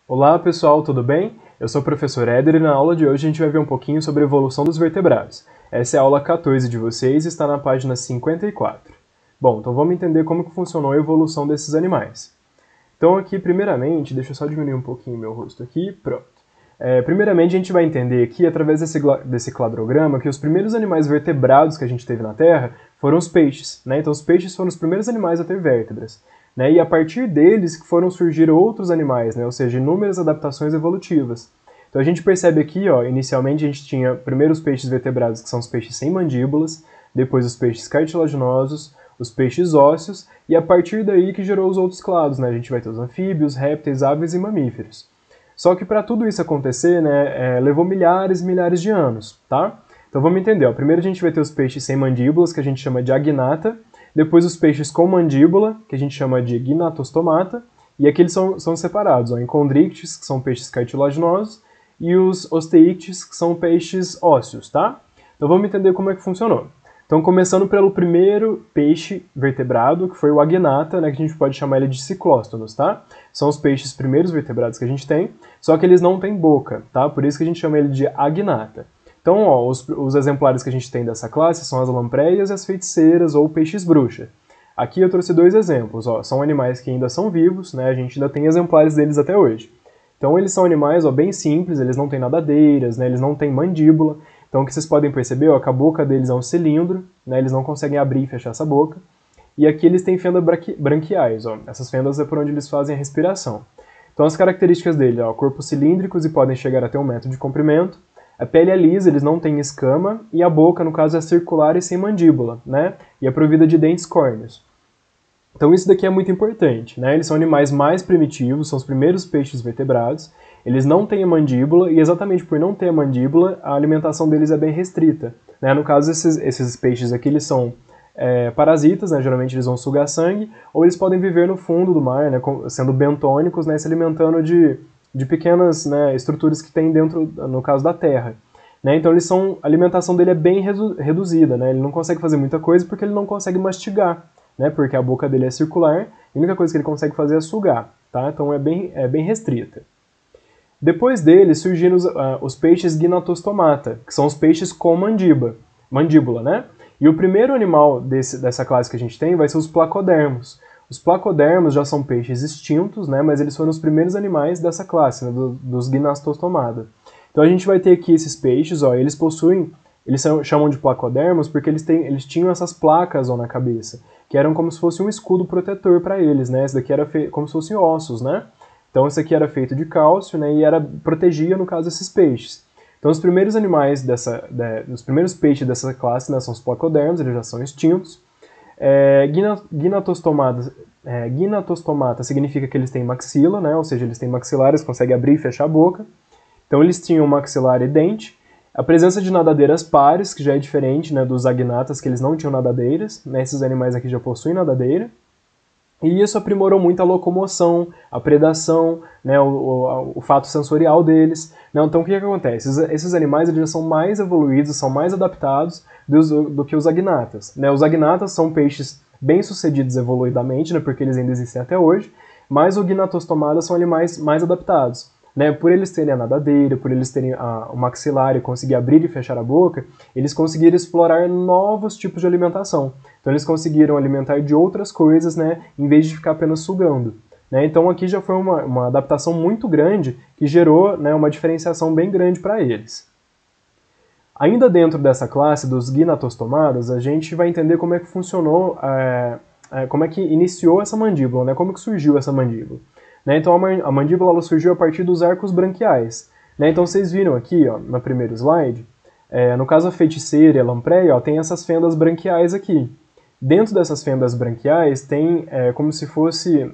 Olá pessoal, tudo bem? Eu sou o professor Éder e na aula de hoje a gente vai ver um pouquinho sobre a evolução dos vertebrados. Essa é a aula 14 de vocês e está na página 54. Bom, então vamos entender como que funcionou a evolução desses animais. Então aqui, primeiramente, deixa eu só diminuir um pouquinho meu rosto aqui, pronto. Primeiramente a gente vai entender aqui, através desse cladograma, que os primeiros animais vertebrados que a gente teve na Terra foram os peixes, né? Então os peixes foram os primeiros animais a ter vértebras. Né, e a partir deles que foram surgir outros animais, né, ou seja, inúmeras adaptações evolutivas. Então a gente percebe aqui, ó, inicialmente a gente tinha primeiro os peixes vertebrados, que são os peixes sem mandíbulas, depois os peixes cartilaginosos, os peixes ósseos, e a partir daí que gerou os outros clados, né, a gente vai ter os anfíbios, répteis, aves e mamíferos. Só que para tudo isso acontecer, né, levou milhares e milhares de anos, tá? Então vamos entender, ó, primeiro a gente vai ter os peixes sem mandíbulas, que a gente chama de agnata, depois os peixes com mandíbula, que a gente chama de gnatostomata, e aqui eles são separados, ó, em chondrictes, que são peixes cartilaginosos, e os osteictes, que são peixes ósseos, tá? Então vamos entender como é que funcionou. Então começando pelo primeiro peixe vertebrado, que foi o agnata, né, que a gente pode chamar ele de ciclóstonos, tá? São os peixes primeiros vertebrados que a gente tem, só que eles não têm boca, tá? Por isso que a gente chama ele de agnata. Então, ó, os exemplares que a gente tem dessa classe são as lampreias e as feiticeiras, ou peixes-bruxa. Aqui eu trouxe dois exemplos, ó, são animais que ainda são vivos, né, a gente ainda tem exemplares deles até hoje. Então eles são animais, ó, bem simples, eles não têm nadadeiras, né, eles não têm mandíbula. Então o que vocês podem perceber, ó, que a boca deles é um cilindro, né, eles não conseguem abrir e fechar essa boca. E aqui eles têm fendas branquiais, ó, essas fendas é por onde eles fazem a respiração. Então as características dele, ó, corpos cilíndricos e podem chegar até 1 metro de comprimento. A pele é lisa, eles não têm escama, e a boca, no caso, é circular e sem mandíbula, né? E é provida de dentes córneos. Então isso daqui é muito importante, né? Eles são animais mais primitivos, são os primeiros peixes vertebrados, eles não têm a mandíbula, e exatamente por não ter a mandíbula, a alimentação deles é bem restrita. Né? No caso, esses peixes aqui, eles são parasitas, né? Geralmente eles vão sugar sangue, ou eles podem viver no fundo do mar, né? Sendo bentônicos, né? Se alimentando de pequenas, né, estruturas que tem dentro, no caso da terra. Né? Então a alimentação dele é bem reduzida, né? Ele não consegue fazer muita coisa porque ele não consegue mastigar, né? Porque a boca dele é circular, e a única coisa que ele consegue fazer é sugar, tá? Então é bem restrita. Depois dele surgiram os peixes gnatostomata, que são os peixes com mandíbula, né? E o primeiro animal dessa classe que a gente tem vai ser os placodermos. Os placodermos já são peixes extintos, né, mas eles foram os primeiros animais dessa classe, né, dos gnatostomata. Então a gente vai ter aqui esses peixes, ó, eles chamam de placodermos porque eles tinham essas placas, ó, na cabeça, que eram como se fosse um escudo protetor para eles, né, esse daqui era como se fossem ossos, né. Então esse aqui era feito de cálcio, né, e protegia, no caso, esses peixes. Então os primeiros animais os primeiros peixes dessa classe, né, são os placodermos, eles já são extintos. Gnatostomata significa que eles têm maxila, né? Ou seja, eles têm maxilares, conseguem abrir e fechar a boca. Então eles tinham maxilar e dente. A presença de nadadeiras pares, que já é diferente, né, dos agnatas, que eles não tinham nadadeiras, né? Esses animais aqui já possuem nadadeira. E isso aprimorou muito a locomoção, a predação, né, o fato sensorial deles. Então o que acontece? Esses animais eles já são mais evoluídos, são mais adaptados do que os agnatas. Né? Os agnatas são peixes bem-sucedidos evoluidamente, né, porque eles ainda existem até hoje, mas os gnatostomatas são animais mais adaptados. Né? Por eles terem a nadadeira, por eles terem o maxilar e conseguir abrir e fechar a boca, eles conseguiram explorar novos tipos de alimentação. Então eles conseguiram alimentar de outras coisas, né, em vez de ficar apenas sugando. Né? Então aqui já foi uma adaptação muito grande que gerou, né, uma diferenciação bem grande para eles. Ainda dentro dessa classe dos gnatostomatas, a gente vai entender como é que funcionou, como é que iniciou essa mandíbula, né, como que surgiu essa mandíbula. Né? Então a mandíbula ela surgiu a partir dos arcos branquiais. Né? Então vocês viram aqui, ó, no primeiro slide, no caso a feiticeira e a lampreia, ó, tem essas fendas branquiais aqui. Dentro dessas fendas branquiais tem como se fosse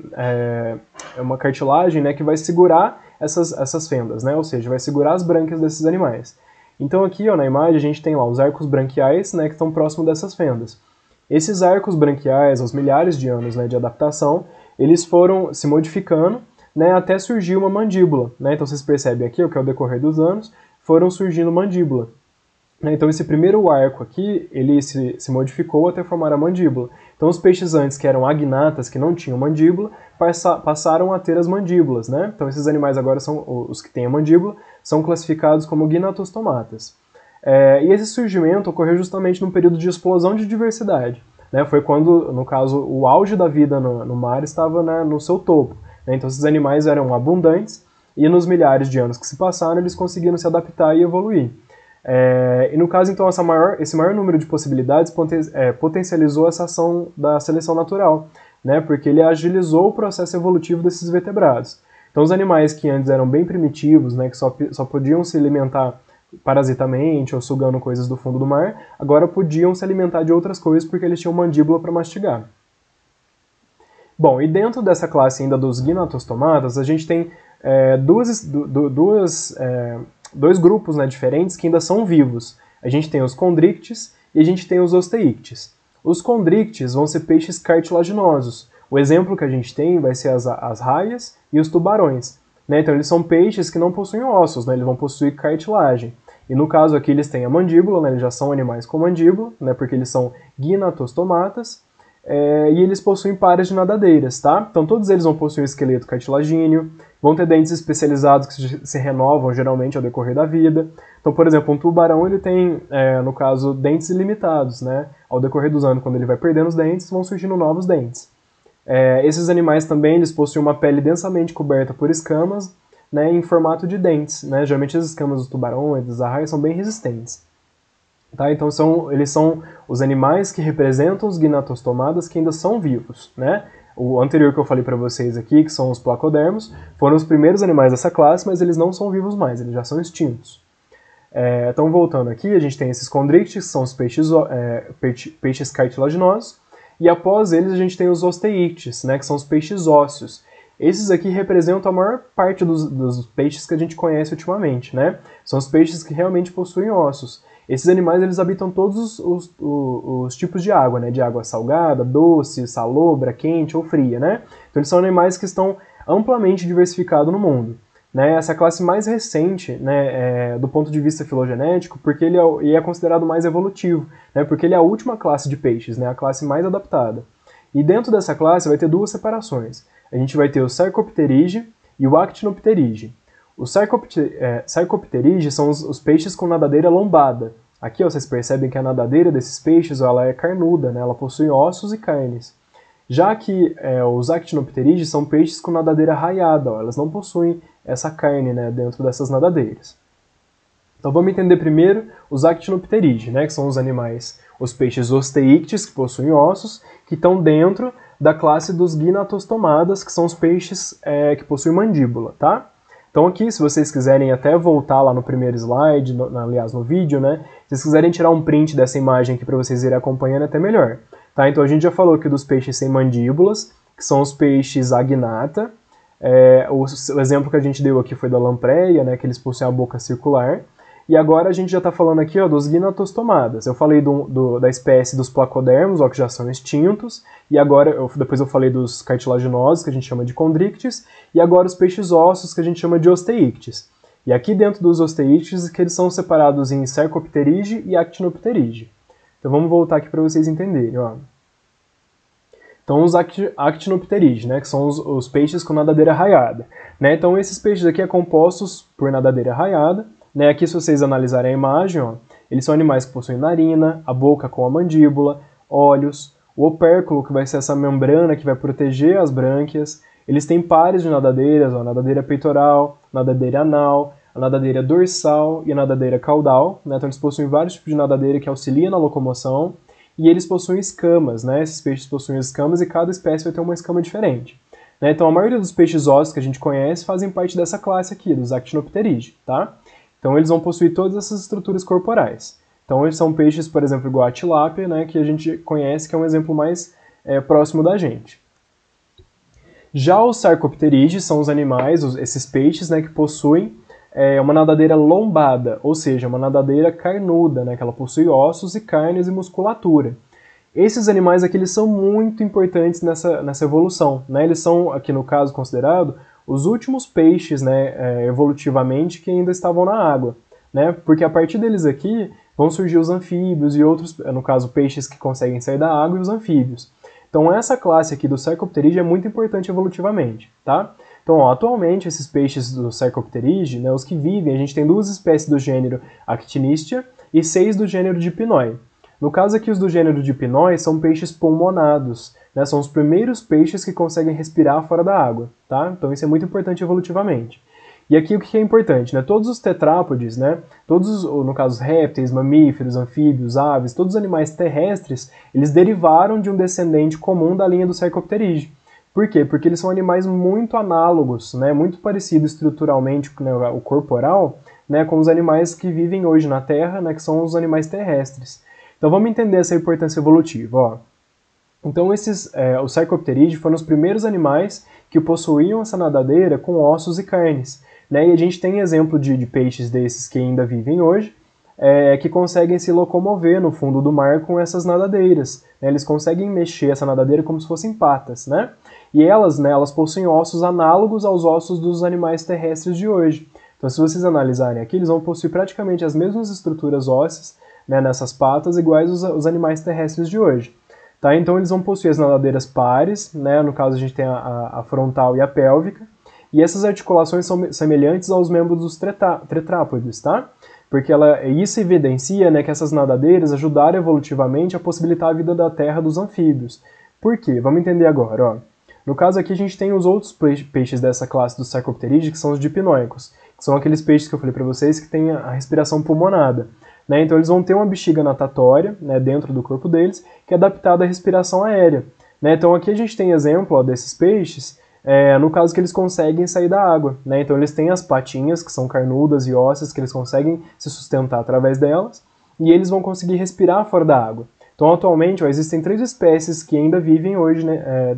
uma cartilagem, né, que vai segurar essas fendas, né? Ou seja, vai segurar as brânquias desses animais. Então aqui, ó, na imagem a gente tem lá os arcos branquiais, né, que estão próximos dessas fendas. Esses arcos branquiais, aos milhares de anos, né, de adaptação, eles foram se modificando, né, até surgir uma mandíbula. Né? Então vocês percebem aqui, que ao decorrer dos anos, foram surgindo mandíbula. Então esse primeiro arco aqui, ele se modificou até formar a mandíbula. Então os peixes antes, que eram agnatas, que não tinham mandíbula, passaram a ter as mandíbulas, né? Então esses animais agora são os que têm a mandíbula, são classificados como gnatostomatas. E esse surgimento ocorreu justamente num período de explosão de diversidade, né? Foi quando, no caso, o auge da vida no mar estava, né, no seu topo, né? Então esses animais eram abundantes e nos milhares de anos que se passaram eles conseguiram se adaptar e evoluir. E no caso, então, esse maior número de possibilidades potencializou essa ação da seleção natural, né? Porque ele agilizou o processo evolutivo desses vertebrados. Então os animais que antes eram bem primitivos, né, que só podiam se alimentar parasitamente ou sugando coisas do fundo do mar, agora podiam se alimentar de outras coisas porque eles tinham mandíbula para mastigar. Bom, e dentro dessa classe ainda dos gnatostomatas, a gente tem dois grupos, né, diferentes que ainda são vivos. A gente tem os condrictes e a gente tem os osteictes. Os condrictes vão ser peixes cartilaginosos. O exemplo que a gente tem vai ser as raias e os tubarões, né? Então eles são peixes que não possuem ossos, né? Eles vão possuir cartilagem. E no caso aqui eles têm a mandíbula, né? Eles já são animais com mandíbula, né? Porque eles são gnatostomatas. E eles possuem pares de nadadeiras, tá? Então todos eles vão possuir um esqueleto cartilagíneo, vão ter dentes especializados que se renovam geralmente ao decorrer da vida. Então, por exemplo, um tubarão ele tem, no caso, dentes ilimitados, né? Ao decorrer dos anos, quando ele vai perdendo os dentes, vão surgindo novos dentes. Esses animais também eles possuem uma pele densamente coberta por escamas, né, em formato de dentes, né? Geralmente as escamas dos tubarões, das arraias, são bem resistentes. Tá? Então eles são os animais que representam os gnatostomatas que ainda são vivos, né? O anterior que eu falei para vocês aqui, que são os placodermos, foram os primeiros animais dessa classe, mas eles não são vivos mais, eles já são extintos. Então voltando aqui, a gente tem esses condrictes, que são os peixes cartilaginosos, e após eles a gente tem os osteictes, né, que são os peixes ósseos. Esses aqui representam a maior parte dos peixes que a gente conhece ultimamente, né? São os peixes que realmente possuem ossos. Esses animais eles habitam todos os tipos de água, né? De água salgada, doce, salobra, quente ou fria, né? Então eles são animais que estão amplamente diversificados no mundo, né? Essa é a classe mais recente, né, do ponto de vista filogenético, porque ele é considerado mais evolutivo, né? Porque ele é a última classe de peixes, né? A classe mais adaptada. E dentro dessa classe vai ter duas separações. A gente vai ter o Sarcopterige e o Actinopterige. Os Sarcopterige são os peixes com nadadeira lombada. Aqui ó, vocês percebem que a nadadeira desses peixes ela é carnuda, né? Ela possui ossos e carnes. Já que os Actinopterige são peixes com nadadeira raiada, ó, elas não possuem essa carne, né, dentro dessas nadadeiras. Então vamos entender primeiro os Actinopterige, né, que são os animais, os peixes osteictes, que possuem ossos, que estão dentro da classe dos gnatostomatas, que são os peixes que possuem mandíbula, tá? Então aqui, se vocês quiserem até voltar lá no primeiro slide, aliás, no vídeo, né? Se vocês quiserem tirar um print dessa imagem aqui para vocês irem acompanhando, é até melhor. Tá? Então a gente já falou aqui dos peixes sem mandíbulas, que são os peixes agnata. O exemplo que a gente deu aqui foi da lampreia, né? Que eles possuem a boca circular. E agora a gente já está falando aqui ó, dos gnatostomatas. Eu falei da espécie dos placodermos, ó, que já são extintos, e agora depois eu falei dos cartilaginosos, que a gente chama de condrictes, e agora os peixes ossos, que a gente chama de osteictes. E aqui dentro dos osteictes, que eles são separados em Sarcopterige e Actinopterige. Então vamos voltar aqui para vocês entenderem. Ó. Então os Actinopterige, né, que são os peixes com nadadeira raiada. Né? Então esses peixes aqui são compostos por nadadeira raiada. Né, aqui se vocês analisarem a imagem, ó, eles são animais que possuem narina, a boca com a mandíbula, olhos, o opérculo, que vai ser essa membrana que vai proteger as brânquias. Eles têm pares de nadadeiras, ó, nadadeira peitoral, nadadeira anal, a nadadeira dorsal e a nadadeira caudal. Né, então eles possuem vários tipos de nadadeira que auxiliam na locomoção. E eles possuem escamas, né, esses peixes possuem escamas e cada espécie vai ter uma escama diferente. Né, então a maioria dos peixes ósseos que a gente conhece fazem parte dessa classe aqui, dos Actinopterige, tá? Então eles vão possuir todas essas estruturas corporais. Então eles são peixes, por exemplo, igual a tilápia, né, que a gente conhece, que é um exemplo mais próximo da gente. Já os Sarcopterige são os animais, esses peixes, né, que possuem uma nadadeira lombada, ou seja, uma nadadeira carnuda, né, que ela possui ossos e carnes e musculatura. Esses animais aqui eles são muito importantes nessa evolução. Né, eles são, aqui no caso considerado, os últimos peixes, né, evolutivamente, que ainda estavam na água, né, porque a partir deles aqui vão surgir os anfíbios e outros, no caso, peixes que conseguem sair da água e os anfíbios. Então essa classe aqui do Cercopteride é muito importante evolutivamente, tá? Então, ó, atualmente esses peixes do Cercopteride, né, os que vivem, a gente tem 2 espécies do gênero Actinistia e 6 do gênero Dipnoi. No caso aqui, os do gênero Dipnoi são peixes pulmonados, né, são os primeiros peixes que conseguem respirar fora da água, tá? Então isso é muito importante evolutivamente. E aqui o que é importante, né? Todos os tetrápodes, né? Todos, no caso, os répteis, mamíferos, anfíbios, aves, todos os animais terrestres, eles derivaram de um descendente comum da linha do Cercopteride. Por quê? Porque eles são animais muito análogos, né? Muito parecidos estruturalmente, né? O corporal, né? Com os animais que vivem hoje na Terra, né? Que são os animais terrestres. Então vamos entender essa importância evolutiva, ó. Então os Cercopteride foram os primeiros animais que possuíam essa nadadeira com ossos e carnes, né? E a gente tem exemplo de peixes desses que ainda vivem hoje, que conseguem se locomover no fundo do mar com essas nadadeiras, né? Eles conseguem mexer essa nadadeira como se fossem patas, né? E elas, né, elas possuem ossos análogos aos ossos dos animais terrestres de hoje. Então se vocês analisarem aqui, eles vão possuir praticamente as mesmas estruturas ósseas, né, nessas patas, iguais os animais terrestres de hoje. Tá? Então eles vão possuir as nadadeiras pares, né? No caso a gente tem a frontal e a pélvica, e essas articulações são semelhantes aos membros dos tetrápodes, tá? Porque isso evidencia, né, que essas nadadeiras ajudaram evolutivamente a possibilitar a vida da terra dos anfíbios. Por quê? Vamos entender agora, ó. No caso aqui a gente tem os outros peixes dessa classe dos Cercopteride, que são os dipnoicos, que são aqueles peixes que eu falei para vocês que têm a respiração pulmonada. Né? Então eles vão ter uma bexiga natatória, né, dentro do corpo deles, que é adaptada à respiração aérea. Né? Então aqui a gente tem exemplo, ó, desses peixes, no caso que eles conseguem sair da água. Né? Então eles têm as patinhas, que são carnudas e ósseas, que eles conseguem se sustentar através delas, e eles vão conseguir respirar fora da água. Então atualmente, ó, existem 3 espécies que ainda vivem hoje, né,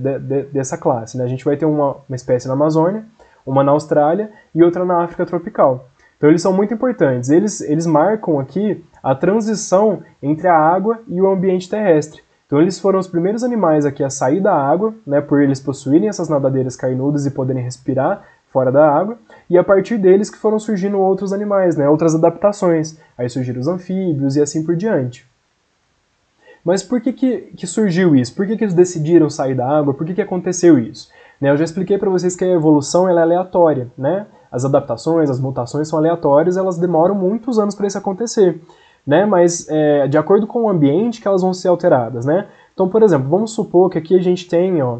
dessa classe. Né? A gente vai ter uma espécie na Amazônia, uma na Austrália e outra na África tropical. Então eles são muito importantes. Eles marcam aqui a transição entre a água e o ambiente terrestre. Então eles foram os primeiros animais aqui a sair da água, né, por eles possuírem essas nadadeiras carnudas e poderem respirar fora da água, e a partir deles que foram surgindo outros animais, né, outras adaptações. Aí surgiram os anfíbios e assim por diante. Mas por que surgiu isso? Por que eles decidiram sair da água? Por que aconteceu isso? Né, eu já expliquei para vocês que a evolução ela é aleatória, né? As adaptações, as mutações são aleatórias, elas demoram muitos anos para isso acontecer, né? Mas de acordo com o ambiente que elas vão ser alteradas, né? Então, por exemplo, vamos supor que aqui a gente tem, ó,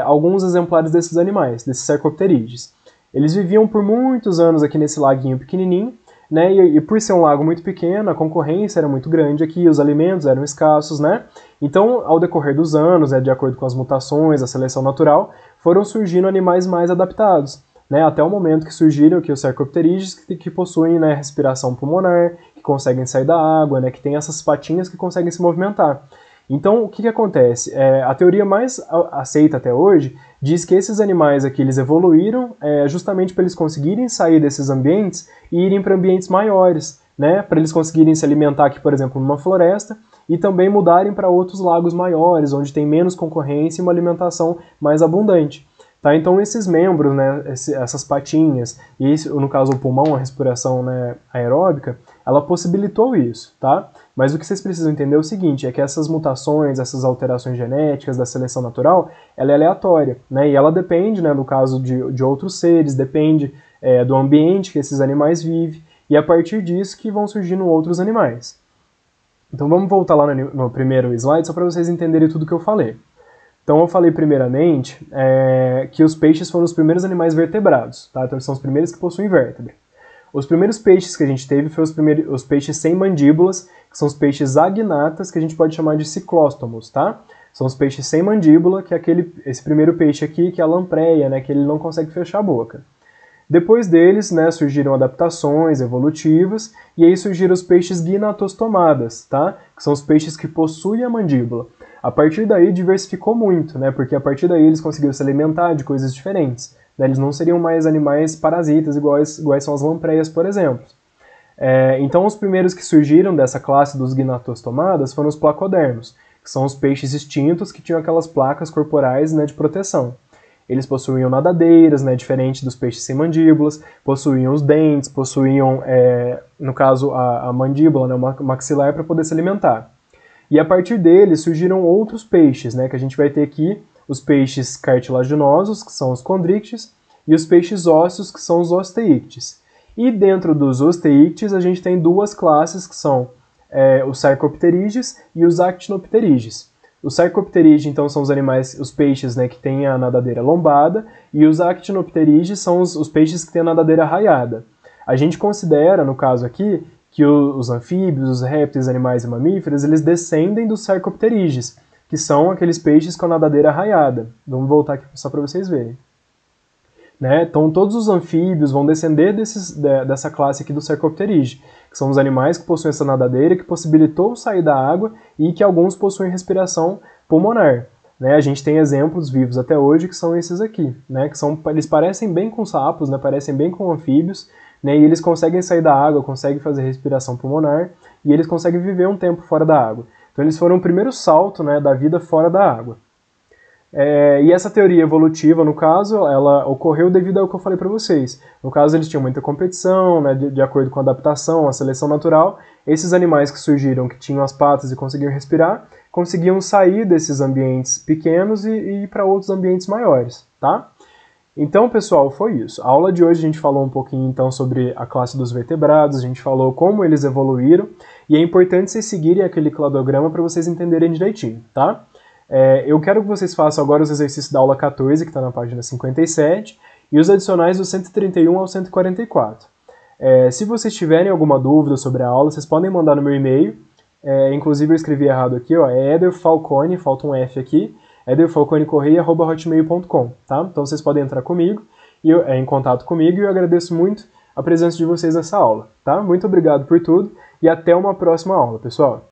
alguns exemplares desses animais, desses Cercopterides. Eles viviam por muitos anos aqui nesse laguinho pequenininho, né? E por ser um lago muito pequeno, a concorrência era muito grande aqui, os alimentos eram escassos, né? Então, ao decorrer dos anos, de acordo com as mutações, a seleção natural, foram surgindo animais mais adaptados. Né, até o momento que surgiram aqui os Cercopterides que possuem, né, respiração pulmonar, que conseguem sair da água, né, que tem essas patinhas que conseguem se movimentar. Então, o que acontece? A teoria mais aceita até hoje diz que esses animais aqui eles evoluíram justamente para eles conseguirem sair desses ambientes e irem para ambientes maiores, né, para eles conseguirem se alimentar aqui, por exemplo, numa floresta, e também mudarem para outros lagos maiores, onde tem menos concorrência e uma alimentação mais abundante. Tá, então esses membros, né, essas patinhas, e no caso o pulmão, a respiração, né, aeróbica, ela possibilitou isso, tá? Mas o que vocês precisam entender é o seguinte, é que essas mutações, essas alterações genéticas da seleção natural, ela é aleatória, né, e ela depende, né, no caso de outros seres, depende do ambiente que esses animais vivem, e é a partir disso que vão surgindo outros animais. Então vamos voltar lá no primeiro slide, só para vocês entenderem tudo que eu falei. Então eu falei primeiramente que os peixes foram os primeiros animais vertebrados, tá? Então eles são os primeiros que possuem vértebra. Os primeiros peixes que a gente teve foram os peixes sem mandíbulas, que são os peixes agnatas, que a gente pode chamar de ciclóstomos, tá? São os peixes sem mandíbula, que é esse primeiro peixe aqui, que é a lampreia, né? Que ele não consegue fechar a boca. Depois deles, né, surgiram adaptações evolutivas, e aí surgiram os peixes gnatostomadas, tá? Que são os peixes que possuem a mandíbula. A partir daí diversificou muito, né? Porque a partir daí eles conseguiram se alimentar de coisas diferentes. Né? Eles não seriam mais animais parasitas iguais são as lampreias, por exemplo. Então os primeiros que surgiram dessa classe dos gnatostomadas foram os placodermos, que são os peixes extintos que tinham aquelas placas corporais, né, de proteção. Eles possuíam nadadeiras, né, diferente dos peixes sem mandíbulas, possuíam os dentes, possuíam, no caso, a mandíbula, né, o maxilar para poder se alimentar. E a partir deles surgiram outros peixes, né, que a gente vai ter aqui os peixes cartilaginosos, que são os condrictes, e os peixes ósseos, que são os osteíctes. E dentro dos osteíctes a gente tem duas classes, que são os sarcopterídeos e os actinopterídeos. Os sarcopterídeos, então, são os animais, os peixes, né, que têm a nadadeira lombada, e os actinopterídeos são os peixes que têm a nadadeira raiada. A gente considera, no caso aqui, que os anfíbios, os répteis, animais e mamíferos, eles descendem dos sarcopterídeos, que são aqueles peixes com a nadadeira raiada. Vamos voltar aqui só para vocês verem. Né? Então, todos os anfíbios vão descender dessa classe aqui do sarcopterídeo, que são os animais que possuem essa nadadeira, que possibilitou sair da água e que alguns possuem respiração pulmonar. Né? A gente tem exemplos vivos até hoje que são esses aqui, né? Eles parecem bem com sapos, né? Parecem bem com anfíbios, né? E eles conseguem sair da água, conseguem fazer respiração pulmonar e eles conseguem viver um tempo fora da água. Então eles foram o primeiro salto, né, da vida fora da água. E essa teoria evolutiva, no caso, ela ocorreu devido ao que eu falei para vocês. No caso, eles tinham muita competição, né, de acordo com a adaptação, a seleção natural. Esses animais que surgiram, que tinham as patas e conseguiam respirar, conseguiam sair desses ambientes pequenos e ir para outros ambientes maiores, tá? Então, pessoal, foi isso. A aula de hoje a gente falou um pouquinho, então, sobre a classe dos vertebrados, a gente falou como eles evoluíram, e é importante vocês seguirem aquele cladograma para vocês entenderem direitinho, tá? Eu quero que vocês façam agora os exercícios da aula 14, que está na página 57, e os adicionais do 131 ao 144. Se vocês tiverem alguma dúvida sobre a aula, vocês podem mandar no meu e-mail, inclusive eu escrevi errado aqui, ó, é ederfalcone, falta um F aqui, ederfalconecorreia@hotmail.com, tá? Então vocês podem entrar comigo, em contato comigo, e eu agradeço muito a presença de vocês nessa aula, tá? Muito obrigado por tudo, e até uma próxima aula, pessoal!